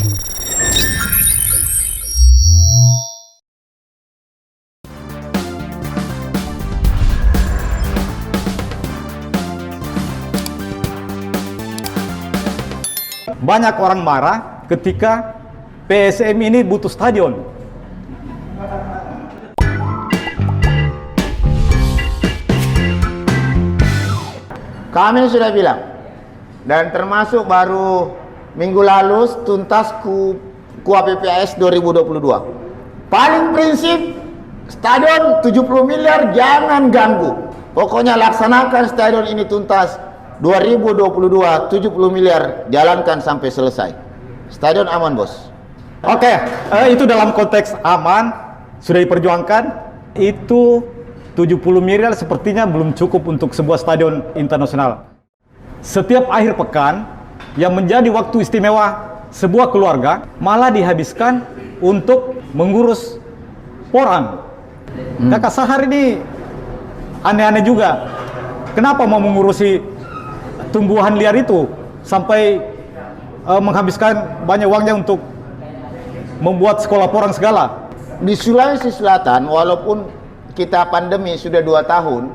Banyak orang marah ketika PSM ini butuh stadion. Kami sudah bilang, dan termasuk baru minggu lalu tuntas KUAPPAS 2022. Paling prinsip, stadion 70 miliar jangan ganggu. Pokoknya laksanakan stadion ini tuntas 2022, 70 miliar jalankan sampai selesai. Stadion aman, bos. Oke, itu dalam konteks aman sudah diperjuangkan. Itu 70 miliar sepertinya belum cukup untuk sebuah stadion internasional. Setiap akhir pekan yang menjadi waktu istimewa sebuah keluarga malah dihabiskan untuk mengurus porang. Kakak Sahar ini aneh-aneh juga. Kenapa mau mengurusi tumbuhan liar itu sampai menghabiskan banyak uangnya untuk membuat sekolah porang segala? Di Sulawesi Selatan, walaupun kita pandemi sudah 2 tahun,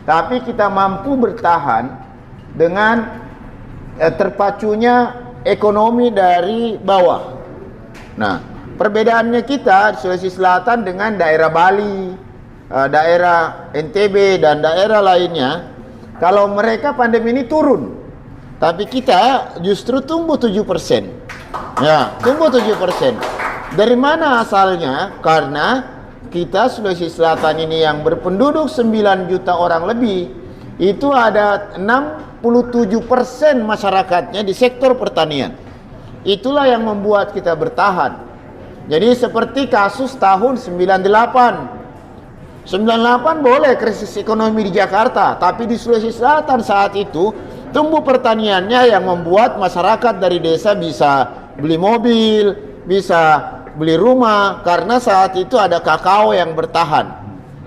tapi kita mampu bertahan dengan terpacunya ekonomi dari bawah. Nah, perbedaannya kita di Sulawesi Selatan dengan daerah Bali, daerah NTB dan daerah lainnya, kalau mereka pandemi ini turun, tapi kita justru tumbuh 7%. Ya, tumbuh 7%. Dari mana asalnya? Karena kita Sulawesi Selatan ini yang berpenduduk 9 juta orang lebih, itu ada 67% masyarakatnya di sektor pertanian. Itulah yang membuat kita bertahan. Jadi seperti kasus tahun 98 boleh krisis ekonomi di Jakarta, tapi di Sulawesi Selatan saat itu tumbuh pertaniannya yang membuat masyarakat dari desa bisa beli mobil, bisa beli rumah, karena saat itu ada kakao yang bertahan,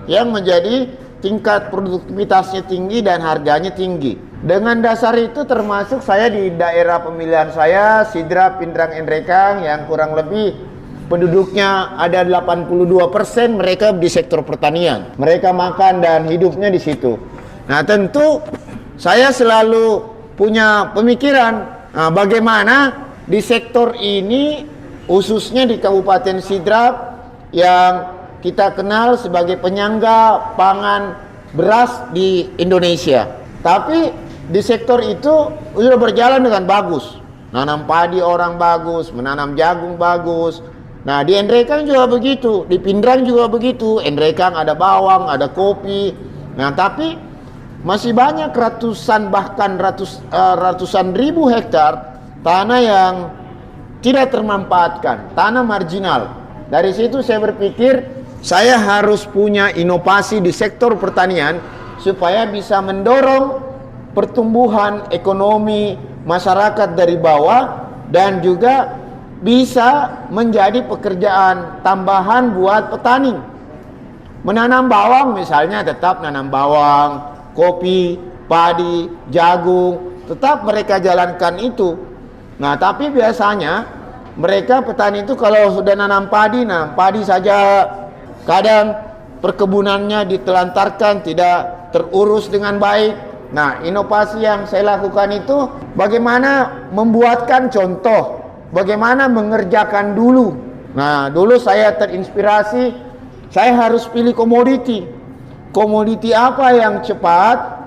yang menjadi tingkat produktivitasnya tinggi dan harganya tinggi. Dengan dasar itu termasuk saya di daerah pemilihan saya, Sidra Pindrang Endrekang, yang kurang lebih penduduknya ada 82% mereka di sektor pertanian. Mereka makan dan hidupnya di situ. Nah, tentu saya selalu punya pemikiran bagaimana di sektor ini, khususnya di Kabupaten Sidrap yang kita kenal sebagai penyangga pangan beras di Indonesia. Tapi di sektor itu sudah berjalan dengan bagus. Nanam padi orang bagus, menanam jagung bagus. Nah, di Endrekang juga begitu, di Pindrang juga begitu. Endrekang ada bawang, ada kopi. Nah, tapi masih banyak ratusan bahkan ratusan ribu hektar tanah yang tidak termanfaatkan, tanah marginal. Dari situ saya berpikir saya harus punya inovasi di sektor pertanian supaya bisa mendorong pertumbuhan ekonomi masyarakat dari bawah dan juga bisa menjadi pekerjaan tambahan buat petani. Menanam bawang misalnya, tetap nanam bawang, kopi, padi, jagung, tetap mereka jalankan itu. Nah, tapi biasanya mereka petani itu kalau sudah nanam padi saja, kadang perkebunannya ditelantarkan, tidak terurus dengan baik. Nah, inovasi yang saya lakukan itu bagaimana membuatkan contoh, bagaimana mengerjakan dulu. Nah, dulu saya terinspirasi, saya harus pilih komoditi. Komoditi apa yang cepat,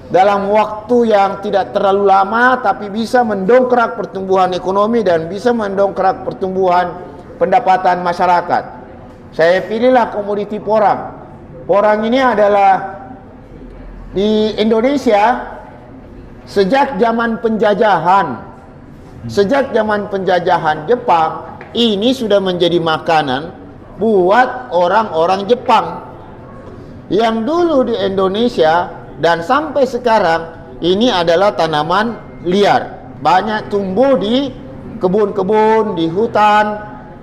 dalam waktu yang tidak terlalu lama, tapi bisa mendongkrak pertumbuhan ekonomi dan bisa mendongkrak pertumbuhan pendapatan masyarakat. Saya pilihlah komoditi porang. Porang ini adalah di Indonesia sejak zaman penjajahan. Sejak zaman penjajahan Jepang, ini sudah menjadi makanan buat orang-orang Jepang yang dulu di Indonesia dan sampai sekarang ini adalah tanaman liar. Banyak tumbuh di kebun-kebun, di hutan,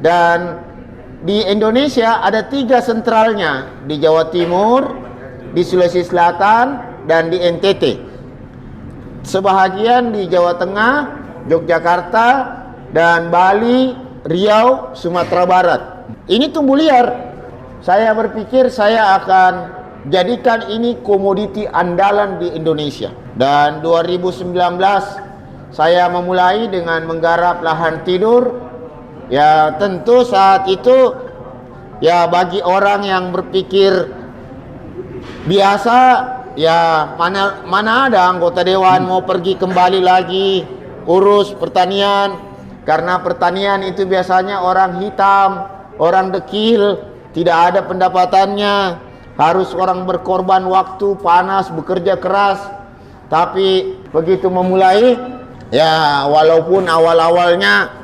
dan di Indonesia ada 3 sentralnya, di Jawa Timur, di Sulawesi Selatan, dan di NTT. Sebahagian di Jawa Tengah, Yogyakarta, dan Bali, Riau, Sumatera Barat. Ini tumbuh liar. Saya berpikir saya akan jadikan ini komoditi andalan di Indonesia. Dan 2019 saya memulai dengan menggarap lahan tidur. Ya tentu saat itu ya bagi orang yang berpikir biasa, ya mana ada anggota dewan mau pergi kembali lagi urus pertanian, karena pertanian itu biasanya orang hitam, orang dekil, tidak ada pendapatannya, harus orang berkorban waktu, panas, bekerja keras. Tapi begitu memulai, ya walaupun awal-awalnya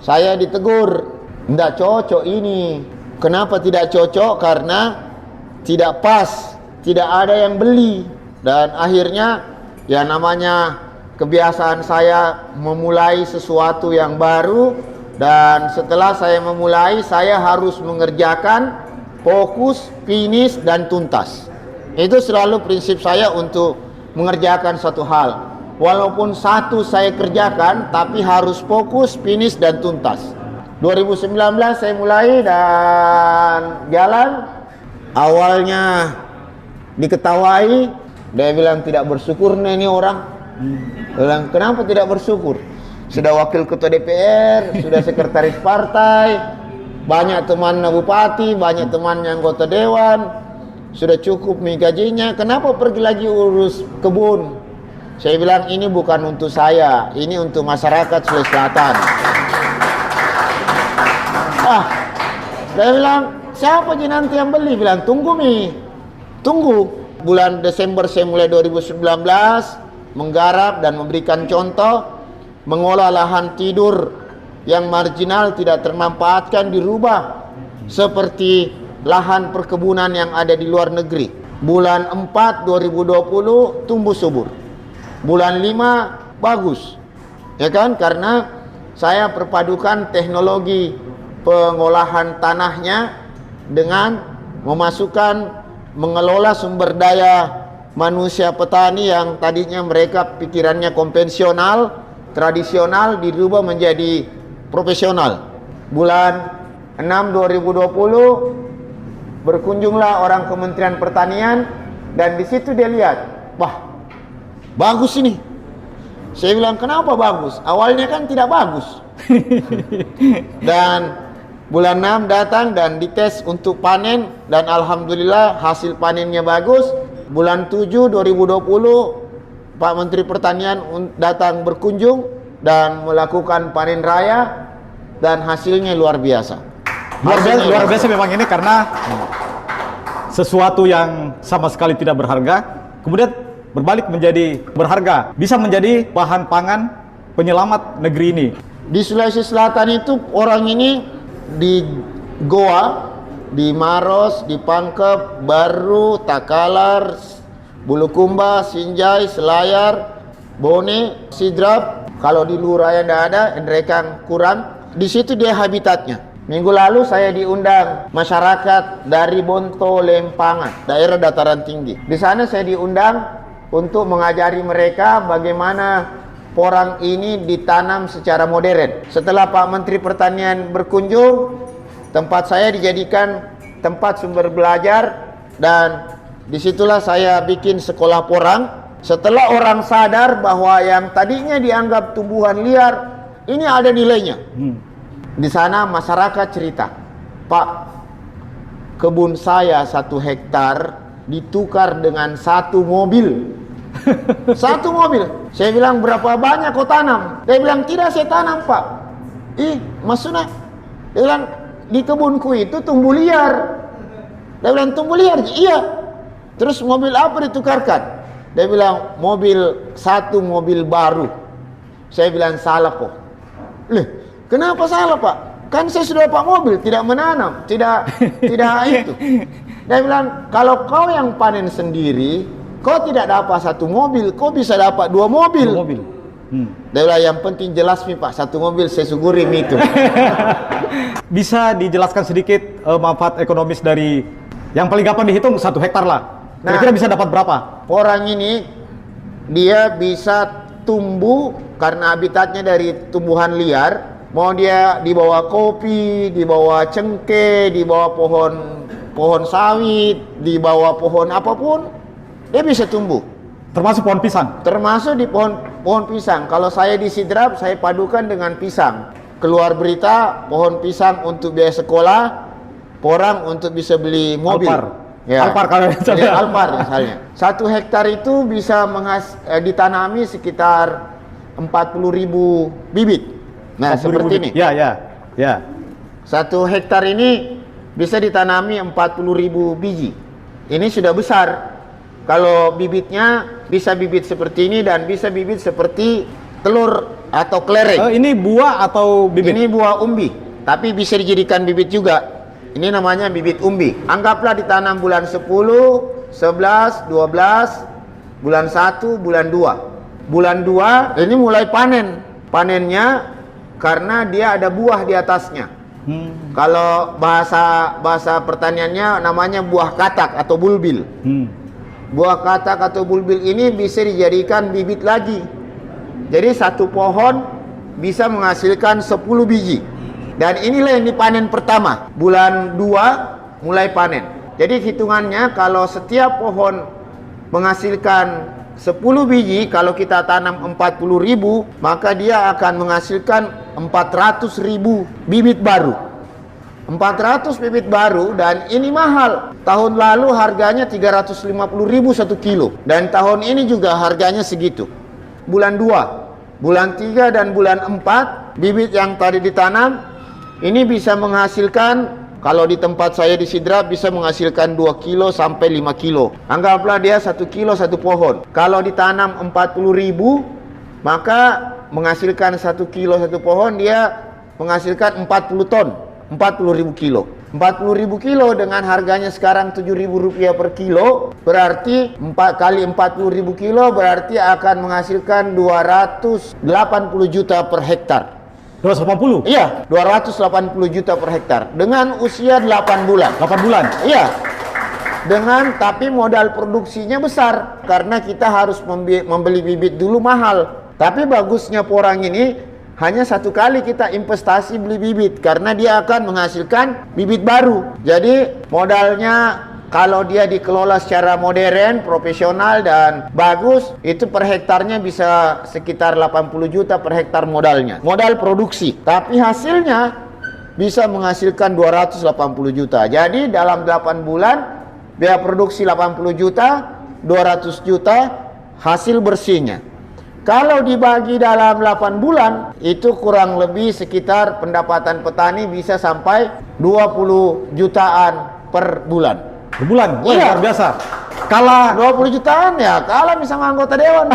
saya ditegur, tidak cocok ini. Kenapa tidak cocok? Karena tidak pas, tidak ada yang beli. Dan akhirnya ya namanya kebiasaan saya memulai sesuatu yang baru. Dan setelah saya memulai, saya harus mengerjakan fokus, finish, dan tuntas. Itu selalu prinsip saya untuk mengerjakan satu hal. Walaupun satu saya kerjakan, tapi harus fokus, finish, dan tuntas. 2019 saya mulai dan jalan. Awalnya diketawai, dia bilang tidak bersyukur nih ini orang. Dia bilang kenapa tidak bersyukur? Sudah wakil ketua DPR, sudah sekretaris partai, banyak teman bupati, banyak teman anggota dewan, sudah cukup nih gajinya, kenapa pergi lagi urus kebun? Saya bilang ini bukan untuk saya, ini untuk masyarakat Sulawesi Selatan. Saya bilang siapa aja nanti yang beli? Bilang tunggu Mi, tunggu. Bulan Desember saya mulai 2019 menggarap dan memberikan contoh, mengolah lahan tidur yang marginal tidak termanfaatkan dirubah seperti lahan perkebunan yang ada di luar negeri. Bulan 4 2020 tumbuh subur. Bulan 5 bagus. Ya kan? Karena saya perpadukan teknologi pengolahan tanahnya dengan memasukkan mengelola sumber daya manusia petani yang tadinya mereka pikirannya konvensional, tradisional, dirubah menjadi profesional. Bulan 6 2020 berkunjunglah orang Kementerian Pertanian dan di situ dia lihat, wah, bagus ini. Saya bilang kenapa bagus? Awalnya kan tidak bagus. Dan bulan 6 datang dan dites untuk panen dan alhamdulillah hasil panennya bagus. Bulan 7 2020 Pak Menteri Pertanian datang berkunjung dan melakukan panen raya dan hasilnya luar biasa. Luar biasa memang ini karena sesuatu yang sama sekali tidak berharga kemudian berbalik menjadi berharga, bisa menjadi bahan pangan penyelamat negeri ini. Di Sulawesi Selatan itu orang ini di Goa, di Maros, di Pangkep, Baru, Takalar, Bulukumba, Sinjai, Selayar, Bone, Sidrap. Kalau di Luraya tidak ada, Endrekang kurang. Di situ dia habitatnya. Minggu lalu saya diundang masyarakat dari Bonto Lempangan, daerah dataran tinggi. Di sana saya diundang untuk mengajari mereka bagaimana porang ini ditanam secara modern. Setelah Pak Menteri Pertanian berkunjung, tempat saya dijadikan tempat sumber belajar dan disitulah saya bikin sekolah porang. Setelah orang sadar bahwa yang tadinya dianggap tumbuhan liar ini ada nilainya. Di sana masyarakat cerita, Pak, kebun saya 1 hektar ditukar dengan 1 mobil. 1 mobil. Saya bilang berapa banyak kau tanam? Dia bilang tidak saya tanam Pak. Maksudnya? Dia bilang di kebunku itu tumbuh liar. Dia bilang tumbuh liar? Iya. Terus mobil apa ditukarkan? Dia bilang mobil 1 mobil baru. Saya bilang salah kok. Kenapa salah Pak? Kan saya sudah dapat mobil, tidak menanam, tidak itu. Dia bilang kalau kau yang panen sendiri, kau tidak dapat 1 mobil, kau bisa dapat 2 mobil. 2 mobil. Dia bilang yang penting jelas nih Pak, 1 mobil saya syukurin itu. Bisa dijelaskan sedikit manfaat ekonomis dari yang paling gampang dihitung 1 hektar lah. Kira-kira bisa dapat berapa? Orang ini dia bisa tumbuh karena habitatnya dari tumbuhan liar, mau dia di bawah kopi, di bawah cengkeh, di bawah pohon sawit, di bawah pohon apapun, dia bisa tumbuh. Termasuk pohon pisang. Termasuk di pohon pisang. Kalau saya di Sidrap, saya padukan dengan pisang. Keluar berita pohon pisang untuk biaya sekolah, porang untuk bisa beli mobil. Alphard. Ya. Alphard kalau misalnya. Alphard misalnya. 1 hektar itu bisa ditanami sekitar 40.000 bibit. Nah, 40.000 seperti ini. Ya, ya, ya. 1 hektar ini bisa ditanami 40.000 biji. Ini sudah besar. Kalau bibitnya bisa bibit seperti ini dan bisa bibit seperti telur atau kelereng. Ini buah atau bibit? Ini buah umbi, tapi bisa dijadikan bibit juga. Ini namanya bibit umbi. Anggaplah ditanam bulan 10, 11, 12, bulan 1, bulan 2. Bulan 2 ini mulai panen. Panennya karena dia ada buah di atasnya. Kalau bahasa pertaniannya namanya buah katak atau bulbil. Buah katak atau bulbil ini bisa dijadikan bibit lagi. Jadi satu pohon bisa menghasilkan 10 biji. Dan inilah yang dipanen pertama. Bulan 2 mulai panen. Jadi hitungannya kalau setiap pohon menghasilkan 10 biji, kalau kita tanam 40.000, maka dia akan menghasilkan 400.000 bibit baru. 400 bibit baru, dan ini mahal. Tahun lalu harganya 350.000 1 kilo, dan tahun ini juga harganya segitu. Bulan 2, bulan 3 dan bulan 4 bibit yang tadi ditanam ini bisa menghasilkan, kalau di tempat saya di Sidrap bisa menghasilkan 2 kilo sampai 5 kilo. Anggaplah dia 1 kilo 1 pohon. Kalau ditanam 40.000, maka menghasilkan 1 kilo 1 pohon, dia menghasilkan 40 ton. 40.000 kilo. 40.000 kilo dengan harganya sekarang Rp7.000 per kilo, berarti 4 kali 40.000 kilo berarti akan menghasilkan 280 juta per hektar. 280? Iya, 280 juta per hektar dengan usia 8 bulan. 8 bulan? Iya. Tapi modal produksinya besar karena kita harus membeli bibit dulu mahal. Tapi bagusnya porang ini hanya 1 kali kita investasi beli bibit karena dia akan menghasilkan bibit baru. Jadi modalnya kalau dia dikelola secara modern, profesional dan bagus, itu per hektarnya bisa sekitar 80 juta per hektar modalnya. Modal produksi. Tapi hasilnya bisa menghasilkan 280 juta. Jadi dalam 8 bulan biaya produksi 80 juta, 200 juta hasil bersihnya. Kalau dibagi dalam 8 bulan, itu kurang lebih sekitar pendapatan petani bisa sampai 20 jutaan per bulan. Per bulan? Wah, Iya. luar biasa. Kalah 20 jutaan ya, kalah misalnya anggota dewan.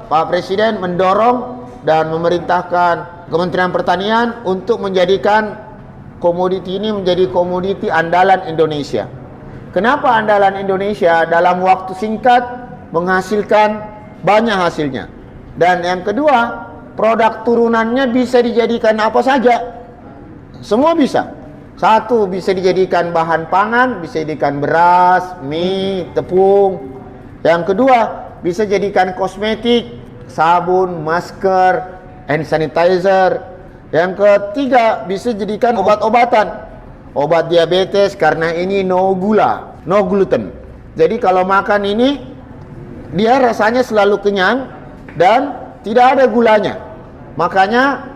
Pak Presiden mendorong dan memerintahkan Kementerian Pertanian untuk menjadikan komoditi ini menjadi komoditi andalan Indonesia. Kenapa andalan Indonesia? Dalam waktu singkat menghasilkan banyak hasilnya. Dan yang kedua, produk turunannya bisa dijadikan apa saja. Semua bisa. Satu, bisa dijadikan bahan pangan, bisa dijadikan beras, mie, tepung. Yang kedua, bisa jadikan kosmetik, sabun, masker, hand sanitizer. Yang ketiga, bisa jadikan obat-obatan. Obat diabetes karena ini no gula, no gluten. Jadi kalau makan ini dia rasanya selalu kenyang dan tidak ada gulanya. Makanya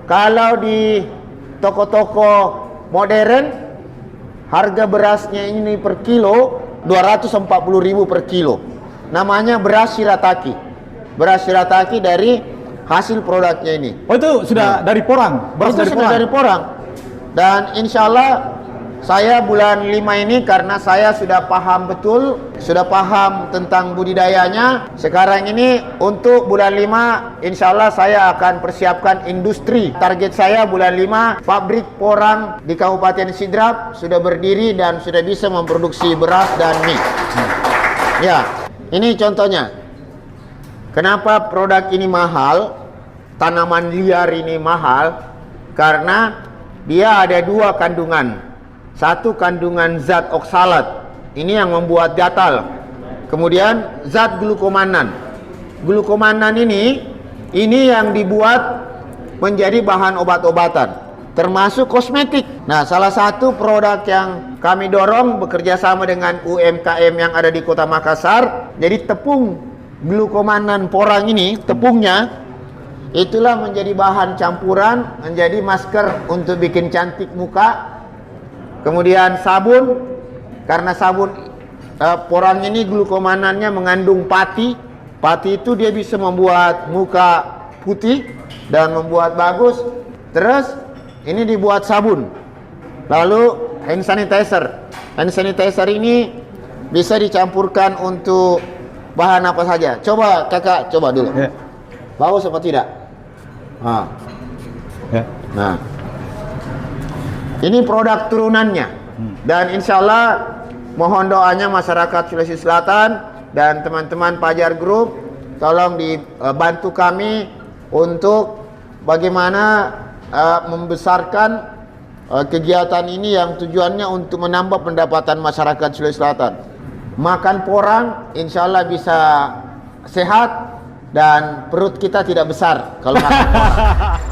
kalau di toko-toko modern harga berasnya ini per kilo 240.000 per kilo. Namanya beras shirataki. Beras shirataki dari hasil produknya ini. Oh, itu sudah dari porang? Beras Itu dari sudah porang? dari porang. Dan insya Allah saya bulan 5 ini karena saya sudah paham betul, sudah paham tentang budidayanya. Sekarang ini untuk bulan 5 insya Allah saya akan persiapkan industri. Target saya bulan 5 pabrik porang di Kabupaten Sidrap sudah berdiri dan sudah bisa memproduksi beras dan mie. Ya, ini contohnya. Kenapa produk ini mahal? Tanaman liar ini mahal karena dia ada 2 kandungan. Satu, kandungan zat oksalat, ini yang membuat gatal. Kemudian zat glukomanan, glukomanan ini yang dibuat menjadi bahan obat-obatan, termasuk kosmetik. Nah, salah satu produk yang kami dorong bekerja sama dengan UMKM yang ada di Kota Makassar. Jadi tepung glukomanan porang ini, tepungnya itulah menjadi bahan campuran, menjadi masker untuk bikin cantik muka. Kemudian sabun, karena sabun porang ini glukomanannya mengandung pati. Pati itu dia bisa membuat muka putih dan membuat bagus. Terus ini dibuat sabun. Lalu hand sanitizer. Hand sanitizer ini bisa dicampurkan untuk bahan apa saja. Coba kakak, coba dulu. Ya. Bagus apa tidak? Nah. Ya. Nah, ini produk turunannya. Dan insya Allah mohon doanya masyarakat Sulawesi Selatan dan teman-teman Pajar Group, tolong dibantu kami untuk bagaimana membesarkan kegiatan ini yang tujuannya untuk menambah pendapatan masyarakat Sulawesi Selatan. Makan porang insya Allah bisa sehat dan perut kita tidak besar kalau makan porang.